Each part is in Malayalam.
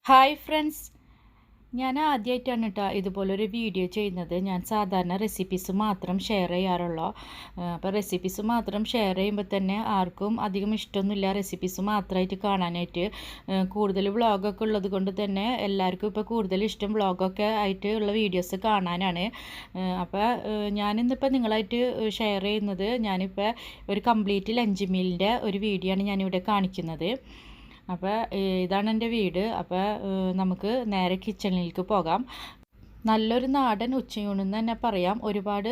ഹായ് ഫ്രണ്ട്സ്, ഞാൻ ആദ്യമായിട്ടാണ് കേട്ടോ ഇതുപോലൊരു വീഡിയോ ചെയ്യുന്നത്. ഞാൻ സാധാരണ റെസിപ്പീസ് മാത്രം ഷെയർ ചെയ്യാറുള്ളൂ. അപ്പോൾ റെസിപ്പീസ് മാത്രം ഷെയർ ചെയ്യുമ്പോൾ തന്നെ ആർക്കും അധികം ഇഷ്ടമൊന്നുമില്ല റെസിപ്പീസ് മാത്രമായിട്ട് കാണാനായിട്ട്. കൂടുതൽ വ്ളോഗൊക്കെ ഉള്ളത് കൊണ്ട് തന്നെ എല്ലാവർക്കും ഇപ്പോൾ കൂടുതൽ ഇഷ്ടം വ്ളോഗൊക്കെ ആയിട്ട് ഉള്ള വീഡിയോസ് കാണാനാണ്. അപ്പോൾ ഞാനിന്നിപ്പോൾ നിങ്ങളായിട്ട് ഷെയർ ചെയ്യുന്നത് ഞാനിപ്പോൾ ഒരു കംപ്ലീറ്റ് ലഞ്ച് മീലിൻ്റെ ഒരു വീഡിയോ ആണ് ഞാനിവിടെ കാണിക്കുന്നത്. അപ്പോൾ ഇതാണ് എൻ്റെ വീട്. അപ്പോൾ നമുക്ക് നേരെ കിച്ചണിലേക്ക് പോകാം. നല്ലൊരു നാടൻ ഉച്ചയൂണെന്ന് തന്നെ പറയാം. ഒരുപാട്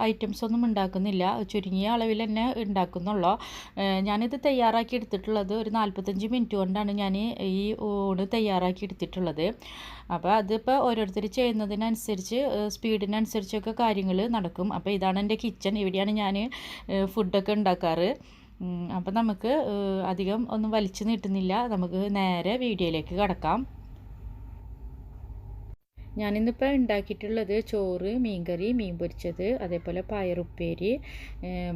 ഐറ്റംസ് ഒന്നും ഉണ്ടാക്കുന്നില്ല, ചുരുങ്ങിയ അളവിൽ തന്നെ ഉണ്ടാക്കുന്നുള്ളൂ. ഞാനിത് തയ്യാറാക്കി എടുത്തിട്ടുള്ളത് ഒരു 45 മിനിറ്റ് കൊണ്ടാണ് ഞാൻ ഈ ഊണ് തയ്യാറാക്കി എടുത്തിട്ടുള്ളത്. അപ്പോൾ അതിപ്പോൾ ഓരോരുത്തർ ചെയ്യുന്നതിനനുസരിച്ച് സ്പീഡിനനുസരിച്ചൊക്കെ കാര്യങ്ങൾ നടക്കും. അപ്പോൾ ഇതാണ് എൻ്റെ കിച്ചൺ, ഇവിടെയാണ് ഞാൻ ഫുഡൊക്കെ ഉണ്ടാക്കാറ്. അപ്പം നമുക്ക് അധികം ഒന്നും വലിച്ചു നീട്ടുന്നില്ല, നമുക്ക് നേരെ വീഡിയോയിലേക്ക് കടക്കാം. ഞാനിന്നിപ്പോൾ ഉണ്ടാക്കിയിട്ടുള്ളത് ചോറ്, മീൻകറി, മീൻ പൊരിച്ചത്, അതേപോലെ പയറുപ്പേരി,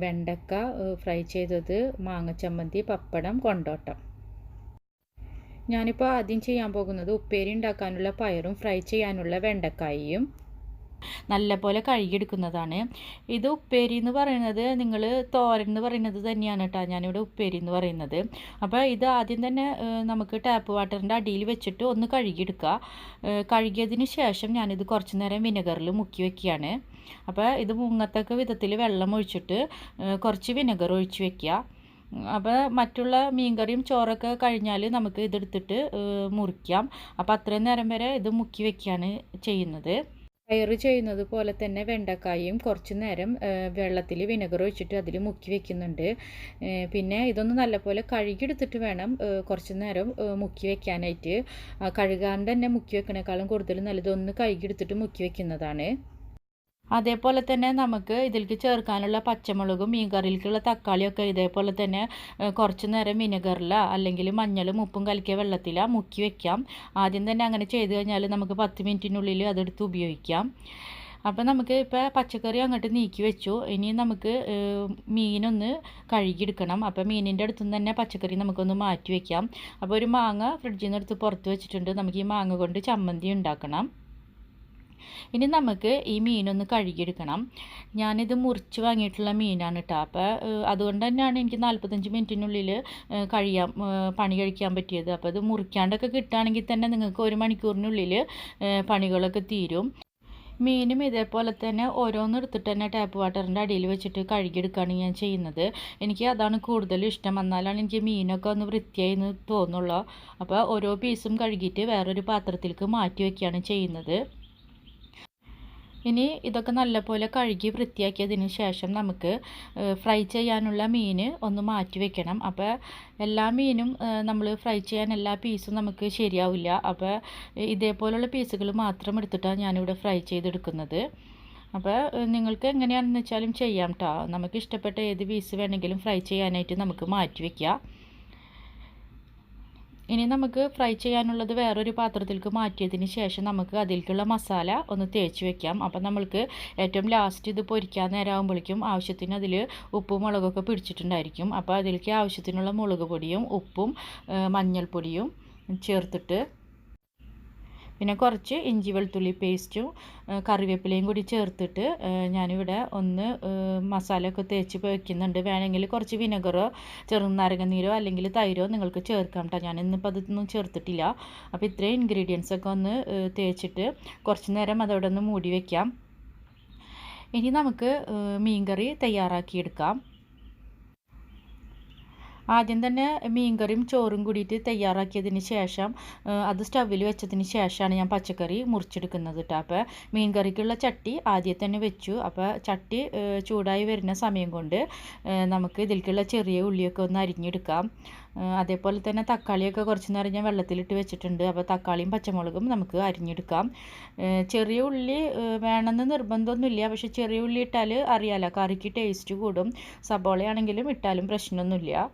വെണ്ടക്ക ഫ്രൈ ചെയ്തത്, മാങ്ങച്ചമ്മന്തി, പപ്പടം, കൊണ്ടോട്ടം. ഞാനിപ്പോൾ ആദ്യം ചെയ്യാൻ പോകുന്നത് ഉപ്പേരി ഉണ്ടാക്കാനുള്ള പയറും ഫ്രൈ ചെയ്യാനുള്ള വെണ്ടക്കായും നല്ലപോലെ കഴുകിയെടുക്കുന്നതാണ്. ഇത് ഉപ്പേരി എന്ന് പറയുന്നത് നിങ്ങൾ തോരൻ എന്ന് പറയുന്നത് തന്നെയാണ് കേട്ടോ ഞാനിവിടെ ഉപ്പേരി എന്ന് പറയുന്നത്. അപ്പോൾ ഇത് ആദ്യം തന്നെ നമുക്ക് ടാപ്പ് വാട്ടറിൻ്റെ അടിയിൽ വെച്ചിട്ട് ഒന്ന് കഴുകിയെടുക്കുക. കഴുകിയതിന് ശേഷം ഞാനിത് കുറച്ച് നേരം വിനെഗറിൽ മുക്കി വയ്ക്കുകയാണ്. അപ്പോൾ ഇത് മുങ്ങത്തക്ക വിധത്തിൽ വെള്ളം ഒഴിച്ചിട്ട് കുറച്ച് വിനെഗർ ഒഴിച്ച് വയ്ക്കുക. അപ്പോൾ മറ്റുള്ള മീൻകറിയും ചോറൊക്കെ കഴിഞ്ഞാൽ നമുക്ക് ഇതെടുത്തിട്ട് മുറിക്കാം. അപ്പോൾ അത്രയും നേരം വരെ ഇത് മുക്കി വയ്ക്കുകയാണ് ചെയ്യുന്നത്. പയർ ചെയ്യുന്നത് പോലെ തന്നെ വെണ്ടക്കായും കുറച്ച് നേരം വെള്ളത്തിൽ വിനെഗർ ഒഴിച്ചിട്ട് അതിൽ മുക്കി വെക്കുന്നുണ്ട്. പിന്നെ ഇതൊന്ന് നല്ലപോലെ കഴുകിയെടുത്തിട്ട് വേണം കുറച്ച് നേരം മുക്കി വെക്കാനായിട്ട്. കഴുകാണ്ട് തന്നെ മുക്കി വെക്കണേക്കാളും കൂടുതൽ നല്ലതൊന്ന് കഴുകിയെടുത്തിട്ട് മുക്കി വെക്കുന്നതാണ്. അതേപോലെ തന്നെ നമുക്ക് ഇതിലേക്ക് ചേർക്കാനുള്ള പച്ചമുളകും മീൻകറിയിലേക്കുള്ള തക്കാളിയൊക്കെ ഇതേപോലെ തന്നെ കുറച്ച് നേരം വിനെഗറിലോ അല്ലെങ്കിൽ മഞ്ഞളും ഉപ്പും കലക്കിയ വെള്ളത്തിലോ മുക്കി വെക്കാം. ആദ്യം തന്നെ അങ്ങനെ ചെയ്ത് കഴിഞ്ഞാൽ നമുക്ക് 10 മിനിറ്റിനുള്ളിൽ അതെടുത്ത് ഉപയോഗിക്കാം. അപ്പോൾ നമുക്ക് ഇപ്പോൾ പച്ചക്കറി അങ്ങോട്ട് നീക്കി വെച്ചു. ഇനി നമുക്ക് മീനൊന്ന് കഴുകിയെടുക്കണം. അപ്പോൾ മീനിൻ്റെ അടുത്തുനിന്ന് തന്നെ പച്ചക്കറി നമുക്കൊന്ന് മാറ്റി വയ്ക്കാം. അപ്പോൾ ഒരു മാങ്ങ ഫ്രിഡ്ജിൽ നിന്ന് എടുത്ത് പുറത്ത് വെച്ചിട്ടുണ്ട്. നമുക്ക് ഈ മാങ്ങ കൊണ്ട് ചമ്മന്തി ഉണ്ടാക്കണം. ഇനി നമുക്ക് ഈ മീനൊന്ന് കഴുകിയെടുക്കണം. ഞാനിത് മുറിച്ച് വാങ്ങിയിട്ടുള്ള മീനാണ് കേട്ടോ. അപ്പോൾ അതുകൊണ്ട് തന്നെയാണ് എനിക്ക് 45 മിനിറ്റിനുള്ളിൽ പണി കഴിക്കാൻ പറ്റിയത്. അപ്പോൾ ഇത് മുറിക്കാണ്ടൊക്കെ കിട്ടുകയാണെങ്കിൽ തന്നെ നിങ്ങൾക്ക് 1 മണിക്കൂറിനുള്ളിൽ പണികളൊക്കെ തീരും. മീനും ഇതേപോലെ തന്നെ ഓരോന്നെടുത്തിട്ട് തന്നെ ടാപ്പ് വാട്ടറിൻ്റെ അടിയിൽ വെച്ചിട്ട് കഴുകിയെടുക്കുകയാണ് ഞാൻ ചെയ്യുന്നത്. എനിക്ക് അതാണ് കൂടുതലും ഇഷ്ടം. എന്നാലാണ് എനിക്ക് മീനൊക്കെ ഒന്ന് വൃത്തിയായി തോന്നുള്ളൂ. അപ്പോൾ ഓരോ പീസും കഴുകിയിട്ട് വേറൊരു പാത്രത്തിലേക്ക് മാറ്റി വയ്ക്കുകയാണ് ചെയ്യുന്നത്. ഇനി ഇതൊക്കെ നല്ലപോലെ കഴുകി വൃത്തിയാക്കിയതിന് ശേഷം നമുക്ക് ഫ്രൈ ചെയ്യാനുള്ള മീൻ ഒന്ന് മാറ്റി വെക്കണം. അപ്പോൾ എല്ലാ മീനും നമ്മൾ ഫ്രൈ ചെയ്യാൻ എല്ലാ പീസും നമുക്ക് ശരിയാവില്ല. അപ്പോൾ ഇതേപോലുള്ള പീസുകൾ മാത്രം എടുത്തിട്ടാണ് ഞാനിവിടെ ഫ്രൈ ചെയ്തെടുക്കുന്നത്. അപ്പോൾ നിങ്ങൾക്ക് എങ്ങനെയാണെന്ന് വെച്ചാലും ചെയ്യാം കേട്ടോ. നമുക്ക് ഇഷ്ടപ്പെട്ട ഏത് പീസ് വേണമെങ്കിലും ഫ്രൈ ചെയ്യാനായിട്ട് നമുക്ക് മാറ്റി വയ്ക്കാം. ഇനി നമുക്ക് ഫ്രൈ ചെയ്യാനുള്ളത് വേറൊരു പാത്രത്തിലേക്ക് മാറ്റിയതിന് ശേഷം നമുക്ക് അതിലേക്കുള്ള മസാല ഒന്ന് തേച്ച് വെക്കാം. അപ്പം നമ്മൾക്ക് ഏറ്റവും ലാസ്റ്റ് ഇത് പൊരിക്കാൻ നേരമാകുമ്പോഴേക്കും ആവശ്യത്തിന് അതിൽ ഉപ്പും മുളകൊക്കെ പിടിച്ചിട്ടുണ്ടായിരിക്കും. അപ്പോൾ അതിലേക്ക് ആവശ്യത്തിനുള്ള മുളക് പൊടിയും ഉപ്പും മഞ്ഞൾപ്പൊടിയും ചേർത്തിട്ട് പിന്നെ കുറച്ച് ഇഞ്ചി വെളുത്തുള്ളി പേസ്റ്റും കറിവേപ്പിലയും കൂടി ചേർത്തിട്ട് ഞാനിവിടെ ഒന്ന് മസാലയൊക്കെ തേച്ച് വയ്ക്കുന്നുണ്ട്. വേണമെങ്കിൽ കുറച്ച് വിനെഗറോ ചെറുനാരങ്ങ നീരോ അല്ലെങ്കിൽ തൈരോ നിങ്ങൾക്ക് ചേർക്കാം കേട്ടോ. ഞാൻ ഇന്നിപ്പോൾ അതൊന്നും ചേർത്തിട്ടില്ല. അപ്പോൾ ഇത്രയും ഇൻഗ്രീഡിയൻസൊക്കെ ഒന്ന് തേച്ചിട്ട് കുറച്ച് നേരം അതവിടെ ഒന്ന് മൂടി വയ്ക്കാം. ഇനി നമുക്ക് മീൻകറി തയ്യാറാക്കിയെടുക്കാം. ആദ്യം തന്നെ മീൻകറിയും ചോറും കൂടിയിട്ട് തയ്യാറാക്കിയതിന് ശേഷം അത് സ്റ്റവിൽ വെച്ചതിന് ശേഷമാണ് ഞാൻ പച്ചക്കറി മുറിച്ചെടുക്കുന്നത് കേട്ടോ. അപ്പോൾ മീൻകറിക്കുള്ള ചട്ടി ആദ്യം തന്നെ വെച്ചു. അപ്പോൾ ചട്ടി ചൂടായി വരുന്ന സമയം കൊണ്ട് നമുക്ക് ഇതിലേക്കുള്ള ചെറിയ ഉള്ളിയൊക്കെ ഒന്ന് അരിഞ്ഞെടുക്കാം. അതേപോലെ തന്നെ തക്കാളിയൊക്കെ കുറച്ച് നേരം ഞാൻ വെള്ളത്തിലിട്ട് വെച്ചിട്ടുണ്ട്. അപ്പോൾ തക്കാളിയും പച്ചമുളകും നമുക്ക് അരിഞ്ഞെടുക്കാം. ചെറിയ ഉള്ളി വേണമെന്ന് നിർബന്ധമൊന്നുമില്ല, പക്ഷേ ചെറിയ ഉള്ളി ഇട്ടാൽ അറിയാലോ കറിക്ക് ടേസ്റ്റ് കൂടും. സബോളയാണെങ്കിലും ഇട്ടാലും പ്രശ്നമൊന്നുമില്ല.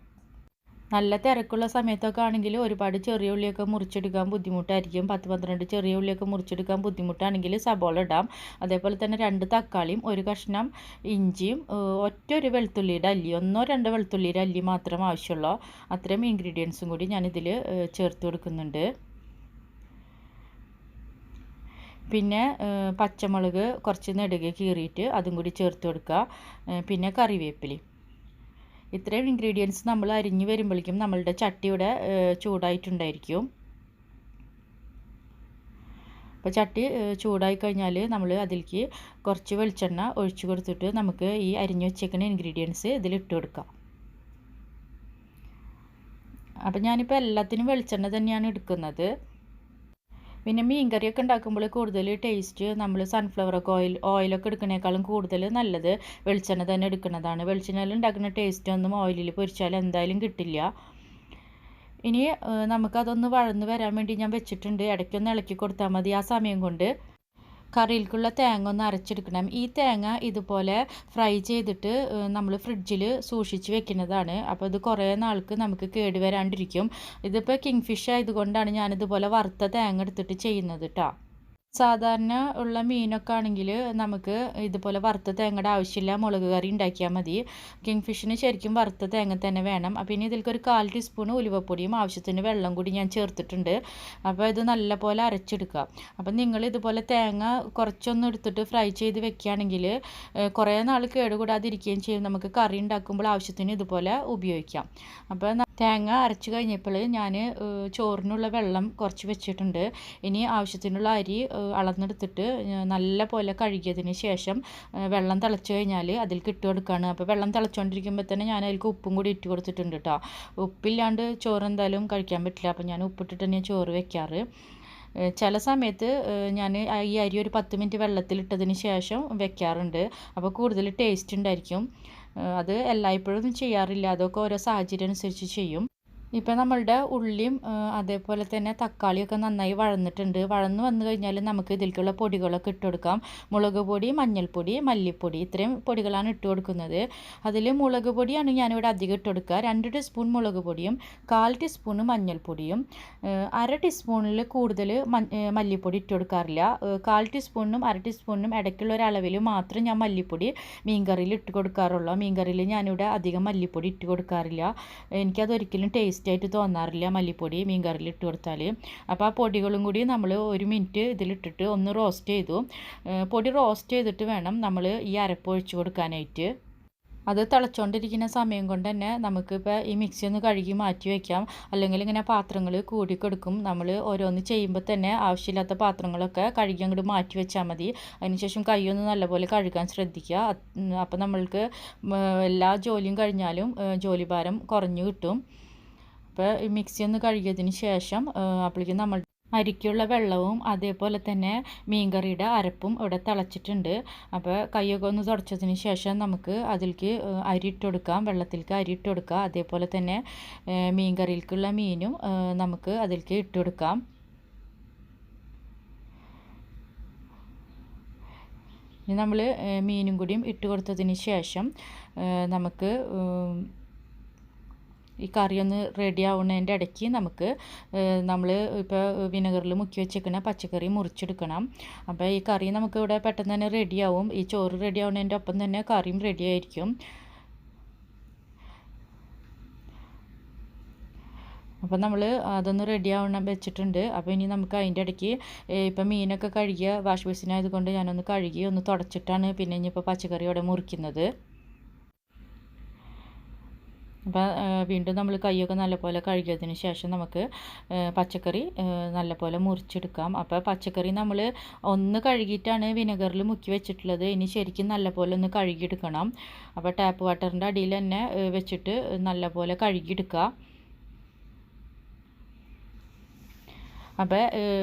നല്ല തിരക്കുള്ള സമയത്തൊക്കെ ആണെങ്കിൽ ഒരുപാട് ചെറിയ ഉള്ളിയൊക്കെ മുറിച്ചെടുക്കാൻ ബുദ്ധിമുട്ടായിരിക്കും. 10-12 ചെറിയ ഉള്ളിയൊക്കെ മുറിച്ചെടുക്കാൻ ബുദ്ധിമുട്ടാണെങ്കിൽ സബോള ഇടാം. അതേപോലെ തന്നെ 2 തക്കാളിയും 1 കഷ്ണം ഇഞ്ചിയും ഒരു വെളുത്തുള്ളിയുടെ അല്ലി 1-2 വെളുത്തുള്ളിയുടെ അല്ലി മാത്രം ആവശ്യമുള്ളൂ. അത്രയും ഇൻഗ്രീഡിയൻസും കൂടി ഞാനിതിൽ ചേർത്ത് കൊടുക്കുന്നുണ്ട്. പിന്നെ പച്ചമുളക് കുറച്ച് നെടുകെ കീറിയിട്ട് അതും കൂടി ചേർത്ത് കൊടുക്കുക. പിന്നെ കറിവേപ്പില. ഇത്രയും ഇൻഗ്രീഡിയൻസ് നമ്മൾ അരിഞ്ഞ് വരുമ്പോഴേക്കും നമ്മളുടെ ചട്ടിയുടെ ചൂടായിട്ടുണ്ടായിരിക്കും. അപ്പോൾ ചട്ടി ചൂടായി കഴിഞ്ഞാൽ നമ്മൾ അതിലേക്ക് കുറച്ച് വെളിച്ചെണ്ണ ഒഴിച്ച് കൊടുത്തിട്ട് നമുക്ക് ഈ അരിഞ്ഞ് വെച്ചേക്കുന്ന ഇൻഗ്രീഡിയൻസ് ഇതിലിട്ട് കൊടുക്കാം. അപ്പോൾ ഞാനിപ്പോൾ എല്ലാത്തിനും വെളിച്ചെണ്ണ തന്നെയാണ് എടുക്കുന്നത്. പിന്നെ മീൻ കറിയൊക്കെ ഉണ്ടാക്കുമ്പോൾ കൂടുതൽ ടേസ്റ്റ് നമ്മൾ സൺഫ്ലവർ ഓയിലൊക്കെ എടുക്കുന്നതിനേക്കാളും കൂടുതൽ നല്ലത് വെളിച്ചെണ്ണ തന്നെ എടുക്കുന്നതാണ്. വെളിച്ചെണ്ണയിൽ ഉണ്ടാക്കുന്ന ടേസ്റ്റ് ഒന്നും ഓയിലിൽ പൊരിച്ചാൽ എന്തായാലും കിട്ടില്ല. ഇനി നമുക്കതൊന്ന് വഴന്ന് വരാൻ വേണ്ടി ഞാൻ വെച്ചിട്ടുണ്ട്. ഇടയ്ക്കൊന്ന് ഇളക്കി കൊടുത്താൽ മതി. ആ സമയം കൊണ്ട് കറിയിലേക്കുള്ള തേങ്ങ ഒന്ന് അരച്ചെടുക്കണം. ഈ തേങ്ങ ഇതുപോലെ ഫ്രൈ ചെയ്തിട്ട് നമ്മൾ ഫ്രിഡ്ജിൽ സൂക്ഷിച്ച് വെക്കുന്നതാണ്. അപ്പോൾ ഇത് കുറേ നാൾക്ക് നമുക്ക് കേടുവരാണ്ടിരിക്കും. ഇതിപ്പോൾ കിങ് ഫിഷ് ആയതുകൊണ്ടാണ് ഞാനിതുപോലെ വറുത്ത തേങ്ങ എടുത്തിട്ട് ചെയ്യുന്നത് കേട്ടോ. സാധാരണ ഉള്ള മീനൊക്കെ ആണെങ്കിൽ നമുക്ക് ഇതുപോലെ വറുത്ത തേങ്ങയുടെ ആവശ്യമില്ല, മുളക് കറി ഉണ്ടാക്കിയാൽ മതി. കിങ് ഫിഷിന് ശരിക്കും വറുത്ത തേങ്ങ തന്നെ വേണം. അപ്പോൾ ഇനി ഇതിലേക്ക് ഒരു 1/4 ടീസ്പൂൺ ഉലുവപ്പൊടിയും ആവശ്യത്തിന് വെള്ളം കൂടി ഞാൻ ചേർത്തിട്ടുണ്ട്. അപ്പോൾ ഇത് നല്ലപോലെ അരച്ചെടുക്കുക. അപ്പോൾ നിങ്ങൾ ഇതുപോലെ തേങ്ങ കുറച്ചൊന്നും എടുത്തിട്ട് ഫ്രൈ ചെയ്ത് വെക്കുകയാണെങ്കിൽ കുറേ നാൾ കേടുകൂടാതിരിക്കുകയും ചെയ്യും. നമുക്ക് കറി ഉണ്ടാക്കുമ്പോൾ ആവശ്യത്തിന് ഇതുപോലെ ഉപയോഗിക്കാം. അപ്പോൾ തേങ്ങ അരച്ച് കഴിഞ്ഞപ്പോൾ ഞാൻ ചോറിനുള്ള വെള്ളം കുറച്ച് വെച്ചിട്ടുണ്ട്. ഇനി ആവശ്യത്തിനുള്ള അരി അളന്നെടുത്തിട്ട് നല്ല പോലെ കഴുകിയതിന് ശേഷം വെള്ളം തിളച്ച് കഴിഞ്ഞാൽ അതിലേക്ക് ഇട്ട് കൊടുക്കുകയാണ്. അപ്പോൾ വെള്ളം തിളച്ചുകൊണ്ടിരിക്കുമ്പോൾ തന്നെ ഞാൻ അതിലേക്ക് ഉപ്പും കൂടി ഇട്ട് കൊടുത്തിട്ടുണ്ട് കേട്ടോ. ഉപ്പില്ലാണ്ട് ചോറ് എന്തായാലും കഴിക്കാൻ പറ്റില്ല. അപ്പോൾ ഞാൻ ഉപ്പിട്ടിട്ട് തന്നെയാണ് ചോറ് വെക്കാറ്. ചില സമയത്ത് ഞാൻ ഈ അരി ഒരു 10 മിനിറ്റ് വെള്ളത്തിലിട്ടതിന് ശേഷം വെക്കാറുണ്ട്. അപ്പോൾ കൂടുതൽ ടേസ്റ്റ് ഉണ്ടായിരിക്കും. അത് എല്ലായ്പ്പോഴും ചെയ്യാറില്ല. അതൊക്കെ ഓരോ സാഹചര്യം അനുസരിച്ച് ചെയ്യും. ഇപ്പോൾ നമ്മളുടെ ഉള്ളിയും അതേപോലെ തന്നെ തക്കാളിയൊക്കെ നന്നായി വഴന്നിട്ടുണ്ട്. വഴന്ന് വന്നു കഴിഞ്ഞാൽ നമുക്ക് ഇതിലേക്കുള്ള പൊടികളൊക്കെ ഇട്ട് കൊടുക്കാം. മുളക് പൊടി, മഞ്ഞൾപ്പൊടി, മല്ലിപ്പൊടി, ഇത്രയും പൊടികളാണ് ഇട്ട് കൊടുക്കുന്നത്. അതിൽ മുളക് പൊടിയാണ് ഞാനിവിടെ അധികം ഇട്ട് കൊടുക്കുക. 2 ടീസ്പൂൺ മുളക് പൊടിയും 1/4 ടീസ്പൂൺ മഞ്ഞൾപ്പൊടിയും 1/2 ടീസ്പൂണിൽ കൂടുതൽ മല്ലിപ്പൊടി ഇട്ട് കൊടുക്കാറില്ല. 1/4 ടീസ്പൂണിനും 1/2 ടീസ്പൂണിനും ഇടയ്ക്കുള്ള ഒരു അളവിൽ മാത്രം ഞാൻ മല്ലിപ്പൊടി മീൻകറിയിൽ ഇട്ട് കൊടുക്കാറുള്ളൂ. മീൻകറിയിൽ ഞാനിവിടെ അധികം മല്ലിപ്പൊടി ഇട്ട് കൊടുക്കാറില്ല. എനിക്കതൊരിക്കലും ടേസ്റ്റ് ആയിട്ട് തോന്നാറില്ല മല്ലിപ്പൊടി മീൻ കറിയിൽ ഇട്ട് കൊടുത്താൽ. അപ്പോൾ ആ പൊടികളും കൂടി നമ്മൾ 1 മിനിറ്റ് ഇതിലിട്ടിട്ട് ഒന്ന് റോസ്റ്റ് ചെയ്തു. പൊടി റോസ്റ്റ് ചെയ്തിട്ട് വേണം നമ്മൾ ഈ അരപ്പ് ഒഴിച്ച് കൊടുക്കാനായിട്ട്. അത് തിളച്ചുകൊണ്ടിരിക്കുന്ന സമയം കൊണ്ട് തന്നെ നമുക്കിപ്പോൾ ഈ മിക്സി ഒന്ന് കഴുകി മാറ്റി വയ്ക്കാം. അല്ലെങ്കിൽ ഇങ്ങനെ പാത്രങ്ങൾ കൂടിക്കെടുക്കും. നമ്മൾ ഓരോന്ന് ചെയ്യുമ്പോൾ തന്നെ ആവശ്യമില്ലാത്ത പാത്രങ്ങളൊക്കെ കഴുകി അങ്ങോട്ട് മാറ്റി വെച്ചാൽ മതി. അതിനുശേഷം കൈയൊന്ന് നല്ലപോലെ കഴുകാൻ ശ്രദ്ധിക്കുക. അപ്പോൾ നമ്മൾക്ക് എല്ലാ ജോലിയും കഴിഞ്ഞാലും ജോലിഭാരം കുറഞ്ഞു കിട്ടും. അപ്പോൾ ഈ മിക്സി ഒന്ന് കഴുകിയതിന് ശേഷം അപ്പോഴേക്കും നമ്മൾ അരിക്കുള്ള വെള്ളവും അതേപോലെ തന്നെ മീൻകറിയുടെ അരപ്പും ഇവിടെ തിളച്ചിട്ടുണ്ട്. അപ്പോൾ കൈയൊക്കെ ഒന്ന് തുടച്ചതിന് ശേഷം നമുക്ക് അതിലേക്ക് അരി ഇട്ട് കൊടുക്കാം. വെള്ളത്തിലേക്ക് അരി ഇട്ട് കൊടുക്കുക. അതേപോലെ തന്നെ മീൻകറിയിലേക്കുള്ള മീനും നമുക്ക് അതിലേക്ക് ഇട്ട് കൊടുക്കാം. ഇനി നമ്മൾ മീനും കൂടിയും ഇട്ട് കൊടുത്തതിന് ശേഷം നമുക്ക് ഈ കറി ഒന്ന് റെഡി ആവുന്നതിൻ്റെ ഇടയ്ക്ക് നമുക്ക് നമ്മൾ ഇപ്പോൾ വിനെഗറിൽ മുക്കി വെച്ചേക്കുന്ന പച്ചക്കറി മുറിച്ചെടുക്കണം. അപ്പോൾ ഈ കറി നമുക്ക് ഇവിടെ പെട്ടെന്ന് തന്നെ റെഡിയാവും. ഈ ചോറ് റെഡി ആവുന്നതിൻ്റെ ഒപ്പം തന്നെ കറിയും റെഡി ആയിരിക്കും. അപ്പോൾ നമ്മൾ അതൊന്ന് റെഡി ആവണം വെച്ചിട്ടുണ്ട്. അപ്പോൾ ഇനി നമുക്ക് അതിൻ്റെ ഇടയ്ക്ക് ഇപ്പം മീനൊക്കെ കഴുകിയ വാഷ് ബേസിനായതുകൊണ്ട് ഞാനൊന്ന് കഴുകി ഒന്ന് തുടച്ചിട്ടാണ് പിന്നെ ഇനിയിപ്പോൾ പച്ചക്കറി ഇവിടെ മുറിക്കുന്നത്. അപ്പോൾ വീണ്ടും നമ്മൾ കൈയൊക്കെ നല്ലപോലെ കഴുകിയതിന് ശേഷം നമുക്ക് പച്ചക്കറി നല്ലപോലെ മുറിച്ചെടുക്കാം. അപ്പോൾ പച്ചക്കറി നമ്മൾ ഒന്ന് കഴുകിയിട്ടാണ് വിനെഗറിൽ മുക്കി വെച്ചിട്ടുള്ളത്. ഇനി ശരിക്കും നല്ലപോലെ ഒന്ന് കഴുകിയെടുക്കണം. അപ്പോൾ ടാപ്പ് വാട്ടറിൻ്റെ അടിയിൽ തന്നെ വെച്ചിട്ട് നല്ലപോലെ കഴുകിയെടുക്കുക. അപ്പോൾ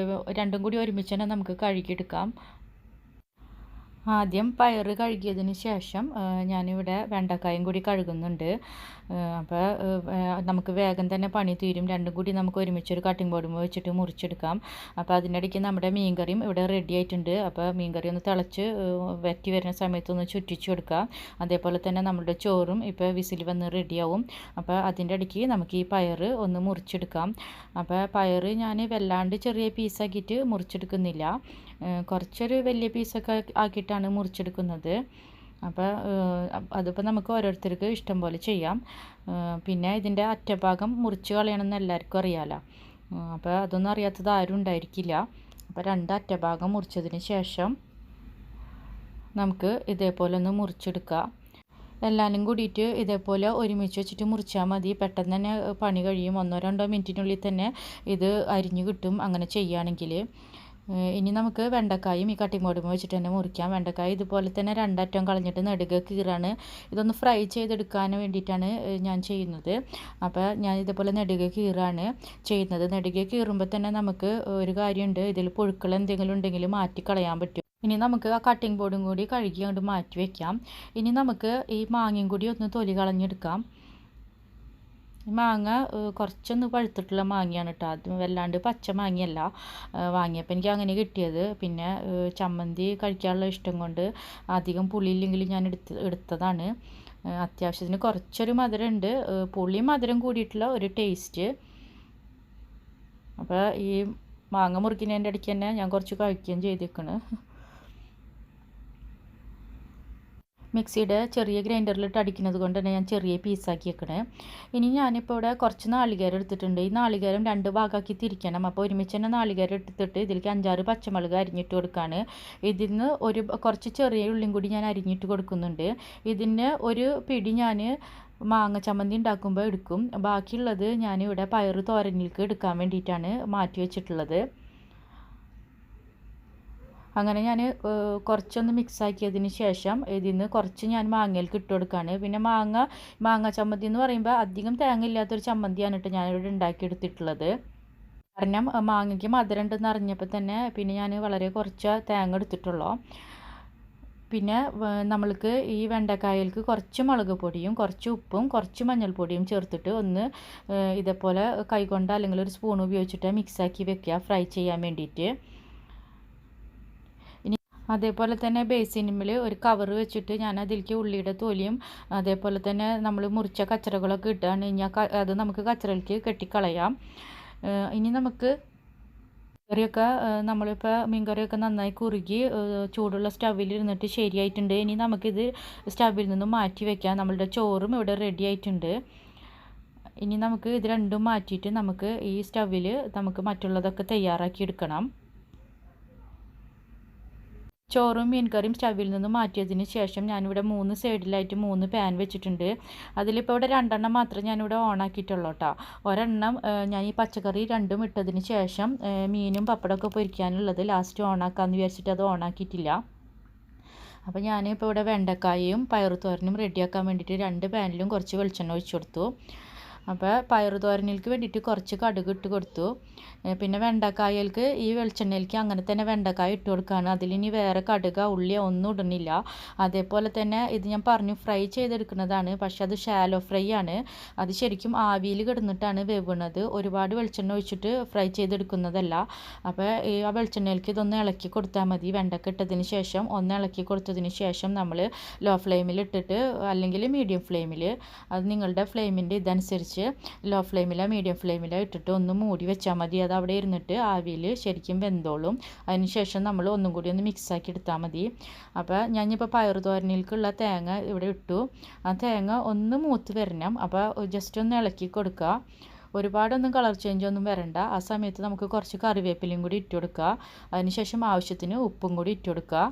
രണ്ടും കൂടി ഒരുമിച്ച് തന്നെ നമുക്ക് കഴുകിയെടുക്കാം. ആദ്യം പയർ കഴുകിയതിന് ശേഷം ഞാനിവിടെ വെണ്ടക്കായും കൂടി കഴുകുന്നുണ്ട്. അപ്പോൾ നമുക്ക് വേഗം തന്നെ പണി തീരും. രണ്ടും കൂടി നമുക്ക് ഒരുമിച്ചൊരു കട്ടിംഗ് ബോർഡുമ്പോൾ വെച്ചിട്ട് മുറിച്ചെടുക്കാം. അപ്പോൾ അതിനിടയ്ക്ക് നമ്മുടെ മീൻകറിയും ഇവിടെ റെഡി ആയിട്ടുണ്ട്. അപ്പോൾ മീൻകറി ഒന്ന് തിളച്ച് വറ്റി വരുന്ന സമയത്തൊന്ന് ചുറ്റിച്ച് കൊടുക്കുക. അതേപോലെ തന്നെ നമ്മുടെ ചോറും ഇപ്പോൾ വിസിൽ വന്ന് റെഡിയാവും. അപ്പോൾ അതിൻ്റെ ഇടയ്ക്ക് നമുക്ക് ഈ പയർ ഒന്ന് മുറിച്ചെടുക്കാം. അപ്പോൾ പയർ ഞാൻ വല്ലാണ്ട് ചെറിയ പീസാക്കിയിട്ട് മുറിച്ചെടുക്കുന്നില്ല. കുറച്ചൊരു വലിയ പീസൊക്കെ ആക്കിയിട്ടാണ് മുറിച്ചെടുക്കുന്നത്. അപ്പോൾ അതിപ്പോൾ നമുക്ക് ഓരോരുത്തർക്ക് ഇഷ്ടം പോലെ ചെയ്യാം. പിന്നെ ഇതിൻ്റെ അറ്റഭാഗം മുറിച്ച് കളയണമെന്ന് എല്ലാവർക്കും അറിയാമല്ലോ. അപ്പോൾ അതൊന്നും അറിയാത്തത് ആരും ഉണ്ടായിരിക്കില്ല. അപ്പോൾ 2 അറ്റഭാഗം മുറിച്ചതിന് ശേഷം നമുക്ക് ഇതേപോലെ ഒന്ന് മുറിച്ചെടുക്കാം. എല്ലാനും കൂടിയിട്ട് ഇതേപോലെ ഒരുമിച്ച് വെച്ചിട്ട് മുറിച്ചാൽ മതി. പെട്ടെന്ന് തന്നെ പണി കഴിയും. 1-2 മിനിറ്റിനുള്ളിൽ തന്നെ ഇത് അരിഞ്ഞ് കിട്ടും അങ്ങനെ ചെയ്യുകയാണെങ്കിൽ. ഇനി നമുക്ക് വെണ്ടക്കായും ഈ കട്ടിംഗ് ബോർഡുമ്പോൾ വെച്ചിട്ട് തന്നെ മുറിക്കാം. വെണ്ടക്കായ ഇതുപോലെ തന്നെ 2 അറ്റം കളഞ്ഞിട്ട് നെടുകെ കീറാണ്. ഇതൊന്ന് ഫ്രൈ ചെയ്തെടുക്കാൻ വേണ്ടിയിട്ടാണ് ഞാൻ ചെയ്യുന്നത്. അപ്പോൾ ഞാൻ ഇതേപോലെ നെടുകെ കീറാണ് ചെയ്യുന്നത്. നെടുകെ കീറുമ്പോൾ തന്നെ നമുക്ക് ഒരു കാര്യമുണ്ട്, ഇതിൽ പുഴുക്കൾ എന്തെങ്കിലും ഉണ്ടെങ്കിൽ മാറ്റി കളയാൻ പറ്റും. ഇനി നമുക്ക് ആ കട്ടിംഗ് ബോർഡും കൂടി കഴുകി അങ്ങോട്ട് മാറ്റി വയ്ക്കാം. ഇനി നമുക്ക് ഈ മാങ്ങയും കൂടി ഒന്ന് തൊലി കളഞ്ഞെടുക്കാം. മാങ്ങ കുറച്ചൊന്ന് പഴുത്തിട്ടുള്ള മാങ്ങയാണ് കേട്ടോ. അത് വല്ലാണ്ട് പച്ച മാങ്ങയല്ല. വാങ്ങിയപ്പോൾ എനിക്ക് അങ്ങനെ കിട്ടിയത്. പിന്നെ ചമ്മന്തി കഴിക്കാനുള്ള ഇഷ്ടം കൊണ്ട് അധികം പുളിയില്ലെങ്കിൽ ഞാൻ എടുത്തതാണ്. അത്യാവശ്യത്തിന് കുറച്ചൊരു മധുരമുണ്ട്. പുളി മധുരം കൂടിയിട്ടുള്ള ഒരു ടേസ്റ്റ്. അപ്പോൾ ഈ മാങ്ങ മുറിക്കുന്നതിൻ്റെ ഇടയ്ക്ക് തന്നെ ഞാൻ കുറച്ച് കഴിക്കുകയും ചെയ്തേക്കണ്. മിക്സിയുടെ ചെറിയ ഗ്രൈൻഡറിലിട്ട് അടിക്കുന്നത് കൊണ്ട് തന്നെ ഞാൻ ചെറിയ പീസാക്കി വെക്കണേ. ഇനി ഞാനിപ്പോൾ ഇവിടെ കുറച്ച് നാളികേരം എടുത്തിട്ടുണ്ട്. ഈ നാളികേരം 2 ഭാഗമാക്കി തിരിക്കണം. അപ്പോൾ ഒരുമിച്ച് തന്നെ നാളികേരം എടുത്തിട്ട് ഇതിലേക്ക് 5-6 പച്ചമുളക് അരിഞ്ഞിട്ട് കൊടുക്കുകയാണ്. ഇതിന് കുറച്ച് ചെറിയ ഉള്ളിയും കൂടി ഞാൻ അരിഞ്ഞിട്ട് കൊടുക്കുന്നുണ്ട്. ഇതിന് ഒരു പിടി ഞാൻ മാങ്ങ ചമ്മന്തി ഉണ്ടാക്കുമ്പോൾ എടുക്കും. ബാക്കിയുള്ളത് ഞാനിവിടെ പയറ് തോരനിലേക്ക് എടുക്കാൻ വേണ്ടിയിട്ടാണ് മാറ്റി വെച്ചിട്ടുള്ളത്. അങ്ങനെ ഞാൻ കുറച്ചൊന്ന് മിക്സാക്കിയതിന് ശേഷം ഇതിൽ നിന്ന് കുറച്ച് ഞാൻ മാങ്ങയിലേക്ക് ഇട്ട് കൊടുക്കുകയാണ്. പിന്നെ മാങ്ങ ചമ്മന്തി എന്ന് പറയുമ്പോൾ അധികം തേങ്ങ ഇല്ലാത്തൊരു ചമ്മന്തിയാണ് കേട്ടോ ഞാനിവിടെ ഉണ്ടാക്കിയെടുത്തിട്ടുള്ളത്. കാരണം മാങ്ങയ്ക്ക് മധുരം ഉണ്ടെന്ന് അറിഞ്ഞപ്പോൾ തന്നെ പിന്നെ ഞാൻ വളരെ കുറച്ച് തേങ്ങ എടുത്തിട്ടുള്ളൂ. പിന്നെ നമ്മൾക്ക് ഈ വെണ്ടക്കായലേക്ക് കുറച്ച് മുളക് പൊടിയും കുറച്ച് ഉപ്പും കുറച്ച് മഞ്ഞൾപ്പൊടിയും ചേർത്തിട്ട് ഒന്ന് ഇതേപോലെ കൈകൊണ്ട് അല്ലെങ്കിൽ ഒരു സ്പൂൺ ഉപയോഗിച്ചിട്ട് മിക്സാക്കി വെക്കുക ഫ്രൈ ചെയ്യാൻ വേണ്ടിയിട്ട്. അതേപോലെ തന്നെ ബേസിനിൽ ഒരു കവർ വെച്ചിട്ട് ഞാൻ അതിലേക്ക് ഉള്ളിയുടെ തൊലിയും അതേപോലെ തന്നെ നമ്മൾ മുറിച്ച കച്ചറകളൊക്കെ ഇട്ടാണ് അത് നമുക്ക് കച്ചറയിലേക്ക് കെട്ടിക്കളയാം. ഇനി നമുക്ക് കറിയൊക്കെ നമ്മളിപ്പോൾ മീൻകറിയൊക്കെ നന്നായി കുറുകി ചൂടുള്ള സ്റ്റൗവിൽ ഇരുന്നിട്ട് ശരിയായിട്ടുണ്ട്. ഇനി നമുക്കിത് സ്റ്റൗവിൽ നിന്നും മാറ്റി വയ്ക്കാം. നമ്മളുടെ ചോറും ഇവിടെ റെഡി ആയിട്ടുണ്ട്. ഇനി നമുക്ക് ഇത് രണ്ടും മാറ്റിയിട്ട് നമുക്ക് ഈ സ്റ്റൗവിൽ നമുക്ക് മറ്റുള്ളതൊക്കെ തയ്യാറാക്കി എടുക്കണം. ചോറും മീൻ കറിയും സ്റ്റവിൽ നിന്ന് മാറ്റിയതിന് ശേഷം ഞാനിവിടെ 3 സൈഡിലായിട്ട് 3 പാൻ വെച്ചിട്ടുണ്ട്. അതിലിപ്പോൾ ഇവിടെ 2 മാത്രമേ ഞാനിവിടെ ഓണാക്കിയിട്ടുള്ളൂ കേട്ടോ. ഒരെണ്ണം ഞാൻ ഈ പച്ചക്കറി 2 ഇട്ടതിന് ശേഷം മീനും പപ്പടമൊക്കെ പൊരിക്കാനുള്ളത് ലാസ്റ്റ് ഓണാക്കാമെന്ന് വിചാരിച്ചിട്ട് അത് ഓണാക്കിയിട്ടില്ല. അപ്പോൾ ഞാനിപ്പോൾ ഇവിടെ വെണ്ടക്കായും പയറുതോരനും റെഡിയാക്കാൻ വേണ്ടിയിട്ട് 2 പാനിലും കുറച്ച് വെളിച്ചെണ്ണ ഒഴിച്ചു കൊടുത്തു. അപ്പോൾ പയറുതോരനിലേക്ക് വേണ്ടിയിട്ട് കുറച്ച് കടുക് ഇട്ട് കൊടുത്തു. പിന്നെ വെണ്ടക്കായക്ക് ഈ വെളിച്ചെണ്ണയിലേക്ക് അങ്ങനെ തന്നെ വെണ്ടക്കായ ഇട്ട് കൊടുക്കുകയാണ്. അതിലിനി വേറെ കടുക ഉള്ളിയോ ഒന്നും ഇടുന്നില്ല. അതേപോലെ തന്നെ ഇത് ഞാൻ പറഞ്ഞു ഫ്രൈ ചെയ്തെടുക്കുന്നതാണ്, പക്ഷെ അത് ഷാലോ ഫ്രൈ ആണ്. അത് ശരിക്കും ആവിയിൽ കിടന്നിട്ടാണ് വേവുന്നത്. ഒരുപാട് വെളിച്ചെണ്ണ ഒഴിച്ചിട്ട് ഫ്രൈ ചെയ്തെടുക്കുന്നതല്ല. അപ്പോൾ ആ വെളിച്ചെണ്ണയിലേക്ക് ഇതൊന്ന് ഇളക്കി കൊടുത്താൽ മതി. വെണ്ടക്ക ഇട്ടതിന് ശേഷം ഒന്ന് ഇളക്കി കൊടുത്തതിന് ശേഷം നമ്മൾ ലോ ഫ്ലെയിമിൽ ഇട്ടിട്ട് അല്ലെങ്കിൽ മീഡിയം ഫ്ലെയിമിൽ, അത് നിങ്ങളുടെ ഫ്ലെയിമിൻ്റെ ഇതനുസരിച്ച് ലോ ഫ്ലെയിമിലോ മീഡിയം ഫ്ലെയിമിലോ ഇട്ടിട്ട് ഒന്ന് മൂടി വെച്ചാൽ മതി. അത് അവിടെ ഇരുന്നിട്ട് ആവിയിൽ ശരിക്കും വെന്തോളും. അതിനുശേഷം നമ്മൾ ഒന്നും കൂടി ഒന്ന് മിക്സാക്കി എടുത്താൽ മതി. അപ്പോൾ ഞാനിപ്പോൾ പയറുതോരനിലേക്കുള്ള തേങ്ങ ഇവിടെ ഇട്ടു. ആ തേങ്ങ ഒന്ന് മൂത്ത് വരണം. അപ്പോൾ ജസ്റ്റ് ഒന്ന് ഇളക്കി കൊടുക്കുക. ഒരുപാടൊന്നും കളർ ചേഞ്ച് ഒന്നും വരണ്ട. ആ സമയത്ത് നമുക്ക് കുറച്ച് കറിവേപ്പിലയും കൂടി ഇട്ട് കൊടുക്കുക. അതിനുശേഷം ആവശ്യത്തിന് ഉപ്പും കൂടി ഇട്ട് കൊടുക്കുക.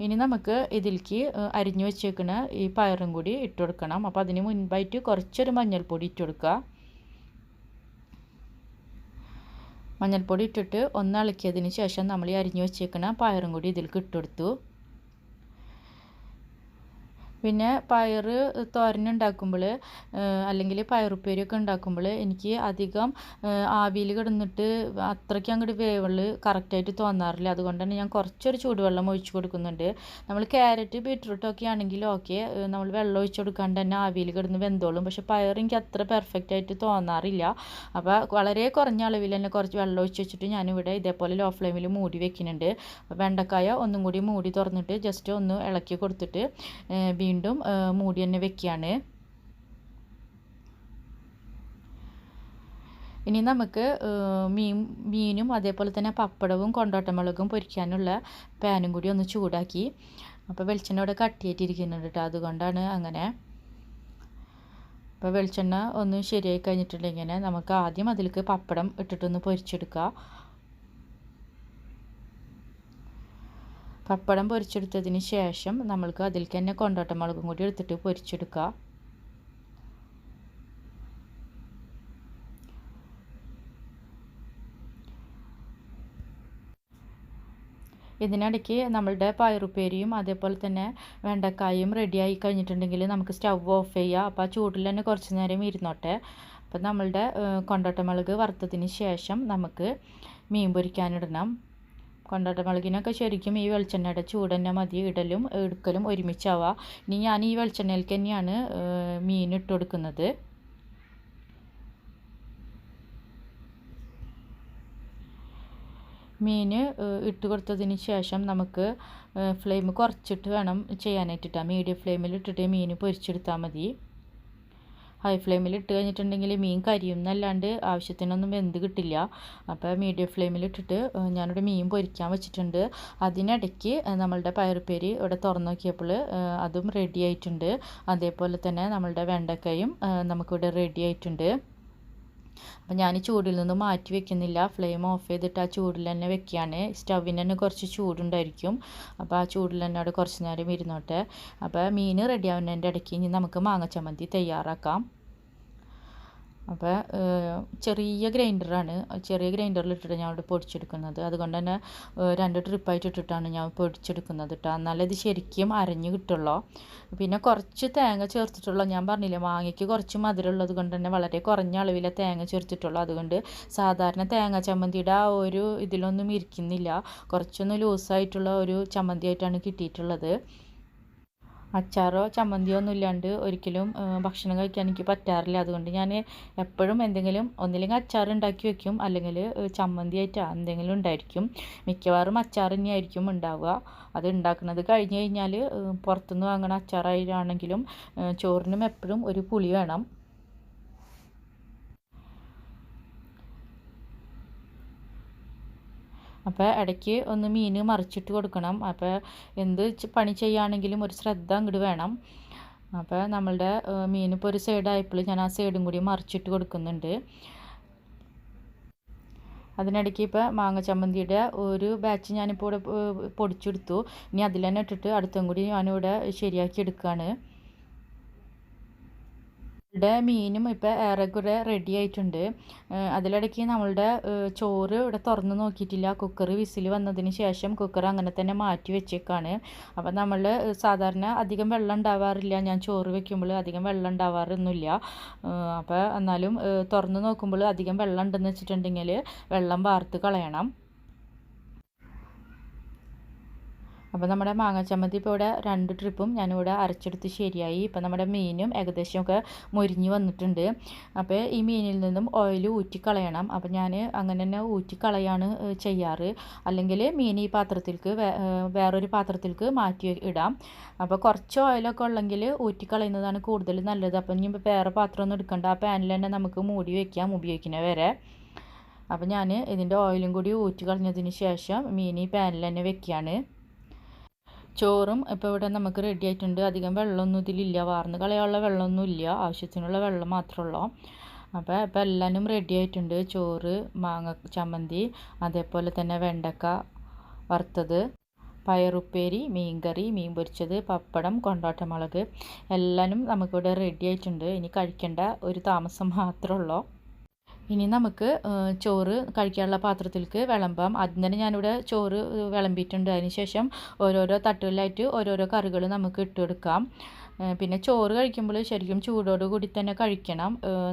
ഇനി നമുക്ക് ഇതിലേക്ക് അരിഞ്ഞു വെച്ചേക്കുന്ന ഈ പയറും കൂടി ഇട്ട് കൊടുക്കണം. അപ്പോൾ അതിന് മുൻപായിട്ട് കുറച്ചൊരു മഞ്ഞൾപ്പൊടി ഇട്ട് കൊടുക്കുക. മഞ്ഞൾപ്പൊടി ഇട്ടിട്ട് ഒന്ന് ഇളക്കിയതിന് ശേഷം നമ്മൾ ഈ അരിഞ്ഞു വെച്ചേക്കുന്ന പയറും കൂടി ഇതിലേക്ക് ഇട്ട് കൊടുത്തു. പിന്നെ പയർ തോരനുണ്ടാക്കുമ്പോൾ അല്ലെങ്കിൽ പയറുപ്പേരിയൊക്കെ ഉണ്ടാക്കുമ്പോൾ എനിക്ക് അധികം ആവിയിൽ കിടന്നിട്ട് അത്രയ്ക്ക് അങ്ങോട്ട് വേവുള്ള കറക്റ്റായിട്ട് തോന്നാറില്ല. അതുകൊണ്ടാണ് ഞാൻ കുറച്ചൊരു ചൂടുവെള്ളം ഒഴിച്ച് കൊടുക്കുന്നുണ്ട്. നമ്മൾ ക്യാരറ്റ് ബീട്രൂട്ടൊക്കെ ആണെങ്കിൽ ഓക്കെ, നമ്മൾ വെള്ളം ഒഴിച്ച് കൊടുക്കാണ്ട് തന്നെ ആവിയിൽ കിടന്ന് വെന്തോളും. പക്ഷേ പയർ എനിക്ക് അത്ര പെർഫെക്റ്റ് ആയിട്ട് തോന്നാറില്ല. അപ്പോൾ വളരെ കുറഞ്ഞ അളവിൽ തന്നെ കുറച്ച് വെള്ളം ഒഴിച്ച് വെച്ചിട്ട് ഞാനിവിടെ ഇതേപോലെ ലോ ഫ്ലെയിമിൽ മൂടി വെക്കുന്നുണ്ട്. വെണ്ടക്കായ ഒന്നും കൂടി മൂടി തുറന്നിട്ട് ജസ്റ്റ് ഒന്ന് ഇളക്കി കൊടുത്തിട്ട് വീണ്ടും മൂടി തന്നെ വെക്കുകയാണ്. ഇനി നമുക്ക് മീനും അതേപോലെ തന്നെ പപ്പടവും കൊണ്ടോട്ടമുളകും പൊരിക്കാനുള്ള പാനും കൂടി ഒന്ന് ചൂടാക്കി. അപ്പോൾ വെളിച്ചെണ്ണ ഇവിടെ കട്ടിയായിട്ടിരിക്കുന്നുണ്ട് കേട്ടോ, അതുകൊണ്ടാണ് അങ്ങനെ. അപ്പോൾ വെളിച്ചെണ്ണ ഒന്ന് ശരിയായി കഴിഞ്ഞിട്ടുണ്ടെങ്കിൽ നമുക്ക് ആദ്യം അതിലേക്ക് പപ്പടം ഇട്ടിട്ടൊന്ന് പൊരിച്ചെടുക്കുക. പപ്പടം പൊരിച്ചെടുത്തതിന് ശേഷം നമ്മൾക്ക് അതിലേക്ക് തന്നെ കൊണ്ടാട്ട മുളകും കൂടി എടുത്തിട്ട് പൊരിച്ചെടുക്കുക. ഇതിനിടയ്ക്ക് നമ്മളുടെ പയറുപ്പേരിയും അതേപോലെ തന്നെ വെണ്ടക്കായും റെഡിയായി കഴിഞ്ഞിട്ടുണ്ടെങ്കിൽ നമുക്ക് സ്റ്റവ് ഓഫ് ചെയ്യുക. അപ്പോൾ ആ ചൂടിൽ തന്നെ കുറച്ച് നേരം ഇരുന്നോട്ടെ. അപ്പോൾ നമ്മളുടെ കൊണ്ടാട്ടമുളക് വറുത്തതിന് ശേഷം നമുക്ക് മീൻ പൊരിക്കാനിടണം. കൊണ്ടാട്ടമുളകിനൊക്കെ ശരിക്കും ഈ വെളിച്ചെണ്ണയുടെ ചൂട് തന്നെ മതി ഇടലും എടുക്കലും ഒരുമിച്ചാവുക. ഇനി ഞാൻ ഈ വെളിച്ചെണ്ണയിലേക്ക് തന്നെയാണ് മീൻ ഇട്ട് കൊടുക്കുന്നത്. മീൻ ഇട്ട് കൊടുത്തതിന് ശേഷം നമുക്ക് ഫ്ലെയിം കുറച്ചിട്ട് വേണം ചെയ്യാനായിട്ടിട്ടാണ്. മീഡിയം ഫ്ലെയിമിൽ ഇട്ടിട്ട് മീൻ പൊരിച്ചെടുത്താൽ മതി. ഹൈ ഫ്ലെയിമിൽ ഇട്ട് കഴിഞ്ഞിട്ടുണ്ടെങ്കിൽ മീൻ കരിയുന്നല്ലാണ്ട് ആവശ്യത്തിനൊന്നും വെന്ത് കിട്ടില്ല. അപ്പോൾ മീഡിയം ഫ്ലെയിമിൽ ഇട്ടിട്ട് ഞാനിവിടെ മീൻ പൊരിക്കാൻ വെച്ചിട്ടുണ്ട്. അതിനിടയ്ക്ക് നമ്മളുടെ പയറുപ്പേരി ഇവിടെ തുറന്ന് നോക്കിയപ്പോൾ അതും റെഡി ആയിട്ടുണ്ട്. അതേപോലെ തന്നെ നമ്മളുടെ വെണ്ടക്കയും നമുക്കിവിടെ റെഡി ആയിട്ടുണ്ട്. അപ്പം ഞാൻ ചൂടിൽ നിന്ന് മാറ്റി വെക്കുന്നില്ല. ഫ്ലെയിം ഓഫ് ചെയ്തിട്ട് ആ ചൂടിൽ തന്നെ വെക്കുകയാണ്. സ്റ്റവിന് തന്നെ കുറച്ച് ചൂടുണ്ടായിരിക്കും. അപ്പോൾ ആ ചൂടിൽ തന്നെ അവിടെ കുറച്ച് നേരം ഇരുന്നോട്ടെ. അപ്പോൾ മീൻ റെഡി ആവുന്നതിൻ്റെ ഇടയ്ക്ക് ഇനി നമുക്ക് മാങ്ങ ചമ്മന്തി തയ്യാറാക്കാം. അപ്പോൾ ചെറിയ ഗ്രൈൻഡറാണ്, ചെറിയ ഗ്രൈൻഡറിലിട്ടിട്ട് ഞാൻ ഇവിടെ പൊടിച്ചെടുക്കുന്നത്. അതുകൊണ്ട് തന്നെ 2 ട്രിപ്പായിട്ട് ഇട്ടിട്ടാണ് ഞാൻ പൊടിച്ചെടുക്കുന്നത് കേട്ടോ. എന്നാലേ ഇത് ശരിക്കും അരഞ്ഞ് കിട്ടുള്ളൂ. പിന്നെ കുറച്ച് തേങ്ങ ചേർത്തിട്ടുള്ളൂ. ഞാൻ പറഞ്ഞില്ലേ മാങ്ങയ്ക്ക് കുറച്ച് മധുരമുള്ളത് കൊണ്ട് തന്നെ വളരെ കുറഞ്ഞ അളവിലെ തേങ്ങ ചേർത്തിട്ടുള്ളൂ. അതുകൊണ്ട് സാധാരണ തേങ്ങ ചമ്മന്തിയുടെ ആ ഒരു ഇതിലൊന്നും ഇരിക്കുന്നില്ല. കുറച്ചൊന്ന് ലൂസായിട്ടുള്ള ഒരു ചമ്മന്തി ആയിട്ടാണ് കിട്ടിയിട്ടുള്ളത്. അച്ചാറോ ചമ്മന്തിയോ ഒന്നും ഇല്ലാണ്ട് ഒരിക്കലും ഭക്ഷണം കഴിക്കാൻ എനിക്ക് പറ്റാറില്ല. അതുകൊണ്ട് ഞാൻ എപ്പോഴും എന്തെങ്കിലും ഒന്നില്ലെങ്കിൽ അച്ചാർ ഉണ്ടാക്കി വെക്കും, അല്ലെങ്കിൽ ചമ്മന്തി ആയിട്ട് എന്തെങ്കിലും ഉണ്ടായിരിക്കും. മിക്കവാറും അച്ചാർ തന്നെയായിരിക്കും ഉണ്ടാവുക. അത് ഉണ്ടാക്കുന്നത് കഴിഞ്ഞ് കഴിഞ്ഞാൽ പുറത്തുനിന്ന് വാങ്ങണ അച്ചാറാണെങ്കിലും ചോറിനും എപ്പോഴും ഒരു പുളി വേണം. അപ്പോൾ ഇടയ്ക്ക് ഒന്ന് മീൻ മറിച്ചിട്ട് കൊടുക്കണം. അപ്പോൾ എന്ത് പണി ചെയ്യുകയാണെങ്കിലും ഒരു ശ്രദ്ധ അങ്ങോട്ട് വേണം. അപ്പോൾ നമ്മളുടെ മീൻ ഇപ്പോൾ ഒരു സൈഡായപ്പോൾ ഞാൻ ആ സൈഡും കൂടി മറിച്ചിട്ട് കൊടുക്കുന്നുണ്ട്. അതിനിടയ്ക്ക് ഇപ്പോൾ മാങ്ങ ചമ്മന്തിയുടെ ഒരു ബാച്ച് ഞാനിപ്പോൾ ഇവിടെ പൊടിച്ചെടുത്തു. ഇനി അതിൽ തന്നെ ഇട്ടിട്ട് അടുത്തും കൂടി ഞാനിവിടെ ശരിയാക്കി എടുക്കുകയാണ്. ഇവിടെ മീനും ഇപ്പോൾ ഏറെക്കുറെ റെഡി ആയിട്ടുണ്ട്. അതിലിടയ്ക്ക് നമ്മളുടെ ചോറ് ഇവിടെ തുറന്ന് നോക്കിയിട്ടില്ല. കുക്കർ വിസിൽ വന്നതിന് ശേഷം കുക്കർ അങ്ങനെ തന്നെ മാറ്റി വെച്ചേക്കാണ്. അപ്പോൾ നമ്മൾ സാധാരണ അധികം വെള്ളം ഉണ്ടാവാറില്ല. ഞാൻ ചോറ് വെക്കുമ്പോൾ അധികം വെള്ളം ഉണ്ടാവാറൊന്നുമില്ല. അപ്പോൾ എന്നാലും തുറന്ന് നോക്കുമ്പോൾ അധികം വെള്ളം ഉണ്ടെന്ന് വെച്ചിട്ടുണ്ടെങ്കിൽ വെള്ളം വാർത്ത് കളയണം. അപ്പോൾ നമ്മുടെ മാങ്ങ ചമ്മന്തി ഇപ്പോൾ ഇവിടെ 2 ട്രിപ്പും ഞാനിവിടെ അരച്ചെടുത്ത് ശരിയായി. ഇപ്പോൾ നമ്മുടെ മീനും ഏകദേശമൊക്കെ മൊരിഞ്ഞ് വന്നിട്ടുണ്ട്. അപ്പോൾ ഈ മീനിൽ നിന്നും ഓയിൽ ഊറ്റിക്കളയണം. അപ്പോൾ ഞാൻ അങ്ങനെ തന്നെ ഊറ്റിക്കളയാണ് ചെയ്യാറ്. അല്ലെങ്കിൽ മീൻ ഈ പാത്രത്തിലേക്ക് വേറൊരു പാത്രത്തിലേക്ക് മാറ്റി ഇടാം. അപ്പോൾ കുറച്ച് ഓയിലൊക്കെ ഉള്ളെങ്കിൽ ഊറ്റിക്കളയുന്നതാണ് കൂടുതൽ നല്ലത്. അപ്പോൾ ഇനി വേറെ പാത്രമൊന്നും എടുക്കണ്ട, ആ പാനിൽ തന്നെ നമുക്ക് മൂടി വയ്ക്കാം ഉപയോഗിക്കുന്നത് വരെ. അപ്പോൾ ഞാൻ ഇതിൻ്റെ ഓയിലും കൂടി ഊറ്റി കളഞ്ഞതിന് ശേഷം മീൻ ഈ പാനിൽ തന്നെ വെക്കുകയാണ്. ചോറും ഇപ്പോൾ ഇവിടെ നമുക്ക് റെഡി ആയിട്ടുണ്ട്. അധികം വെള്ളമൊന്നും ഇതിലില്ല, വാർന്ന് കളയാനുള്ള വെള്ളമൊന്നും ഇല്ല, ആവശ്യത്തിനുള്ള വെള്ളം മാത്രമേ ഉള്ളൂ. അപ്പോൾ ഇപ്പോൾ എല്ലാവരും റെഡി ആയിട്ടുണ്ട്. ചോറ്, മാങ്ങ ചമ്മന്തി, അതേപോലെ തന്നെ വെണ്ടക്ക വറുത്തത്, പയറുപ്പേരി, മീൻകറി, മീൻ പൊരിച്ചത്, പപ്പടം, കൊണ്ടാട്ടമുളക് എല്ലാവരും നമുക്കിവിടെ റെഡി ആയിട്ടുണ്ട്. ഇനി കഴിക്കേണ്ട ഒരു താമസം മാത്രമേ ഉള്ളൂ. ഇനി നമുക്ക് ചോറ് കഴിക്കാനുള്ള പാത്രത്തിലേക്ക് വിളമ്പാം. ആദ്യം തന്നെ ഞാനിവിടെ ചോറ് വിളമ്പിയിട്ടുണ്ട്. അതിന് ശേഷം ഓരോരോ തട്ടുകളിലായിട്ട് ഓരോരോ കറികൾ നമുക്ക് ഇട്ട് കൊടുക്കാം. പിന്നെ ചോറ് കഴിക്കുമ്പോൾ ശരിക്കും ചൂടോട് കൂടി തന്നെ കഴിക്കണം.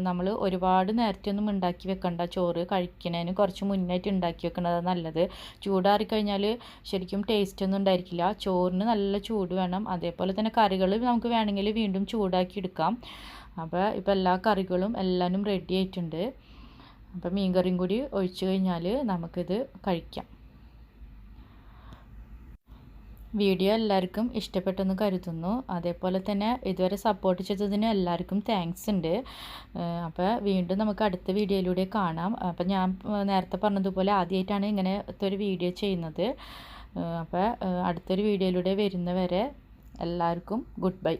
നമ്മൾ ഒരുപാട് നേരത്തെ ഒന്നും ഉണ്ടാക്കി വെക്കണ്ട. ചോറ് കഴിക്കുന്നതിന് കുറച്ച് മുന്നായിട്ട് ഉണ്ടാക്കി വെക്കുന്നത് നല്ലത്. ചൂടാറിക്കഴിഞ്ഞാൽ ശരിക്കും ടേസ്റ്റ് ഒന്നും ഉണ്ടായിരിക്കില്ല. ചോറിന് നല്ല ചൂട് വേണം. അതേപോലെ തന്നെ കറികൾ നമുക്ക് വേണമെങ്കിൽ വീണ്ടും ചൂടാക്കി എടുക്കാം. അപ്പോൾ ഇപ്പോൾ എല്ലാ കറികളും എല്ലാവരും റെഡി ആയിട്ടുണ്ട്. അപ്പോൾ മീൻ കറിയും കൂടി ഒഴിച്ച് കഴിഞ്ഞാൽ നമുക്കിത് കഴിക്കാം. വീഡിയോ എല്ലാവർക്കും ഇഷ്ടപ്പെട്ടെന്ന് കരുതുന്നു. അതേപോലെ തന്നെ ഇതുവരെ സപ്പോർട്ട് ചെയ്തതിന് എല്ലാവർക്കും താങ്ക്സ് ഉണ്ട്. അപ്പോൾ വീണ്ടും നമുക്ക് അടുത്ത വീഡിയോയിലൂടെ കാണാം. അപ്പോൾ ഞാൻ നേരത്തെ പറഞ്ഞതുപോലെ ആദ്യമായിട്ടാണ് ഇങ്ങനത്തെ ഒരു വീഡിയോ ചെയ്യുന്നത്. അപ്പോൾ അടുത്തൊരു വീഡിയോയിലൂടെ വരുന്നവരെ എല്ലാവർക്കും ഗുഡ് ബൈ.